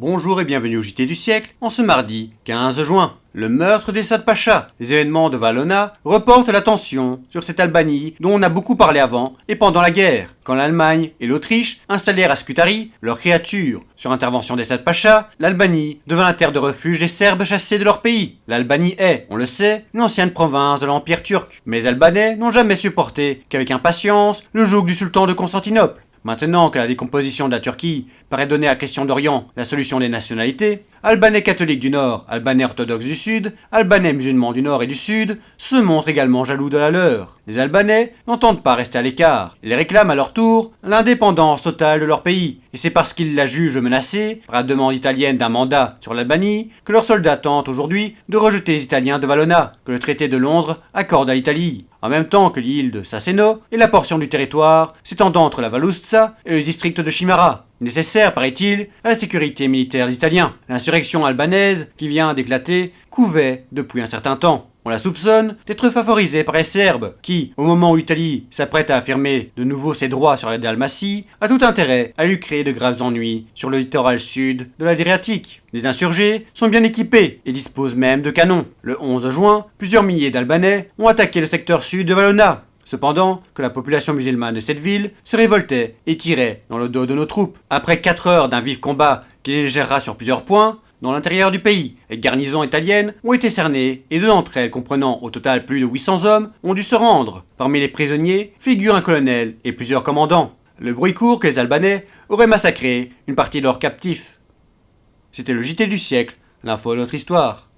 Bonjour et bienvenue au JT du siècle, en ce mardi 15 juin. Le meurtre d'Essad Pacha. Les événements de Valona reportent l'attention sur cette Albanie dont on a beaucoup parlé avant et pendant la guerre, quand l'Allemagne et l'Autriche installèrent à Scutari leurs créatures. Sur intervention d'Essad Pacha, l'Albanie devint la terre de refuge des Serbes chassés de leur pays. L'Albanie est, on le sait, une ancienne province de l'Empire turc. Mais les Albanais n'ont jamais supporté qu'avec impatience le joug du sultan de Constantinople. Maintenant que la décomposition de la Turquie paraît donner à la question d'Orient la solution des nationalités, Albanais catholiques du Nord, Albanais orthodoxes du Sud, Albanais musulmans du Nord et du Sud se montrent également jaloux de la leur. Les Albanais n'entendent pas rester à l'écart. Ils réclament à leur tour l'indépendance totale de leur pays. Et c'est parce qu'ils la jugent menacée par la demande italienne d'un mandat sur l'Albanie que leurs soldats tentent aujourd'hui de rejeter les Italiens de Valona, que le traité de Londres accorde à l'Italie. En même temps que l'île de Saseno et la portion du territoire s'étendant entre la Valuzza et le district de Chimara, nécessaire, paraît-il, à la sécurité militaire des Italiens. L'insurrection albanaise, qui vient d'éclater, couvait depuis un certain temps. On la soupçonne d'être favorisée par les Serbes, qui, au moment où l'Italie s'apprête à affirmer de nouveau ses droits sur la Dalmatie, a tout intérêt à lui créer de graves ennuis sur le littoral sud de l'Adriatique. Les insurgés sont bien équipés et disposent même de canons. Le 11 juin, plusieurs milliers d'Albanais ont attaqué le secteur sud de Valona. Cependant, que la population musulmane de cette ville se révoltait et tirait dans le dos de nos troupes. Après 4 heures d'un vif combat qui les gérera sur plusieurs points, dans l'intérieur du pays, les garnisons italiennes ont été cernées et deux d'entre elles, comprenant au total plus de 800 hommes, ont dû se rendre. Parmi les prisonniers figurent un colonel et plusieurs commandants. Le bruit court que les Albanais auraient massacré une partie de leurs captifs. C'était le JT du siècle, l'info de notre histoire.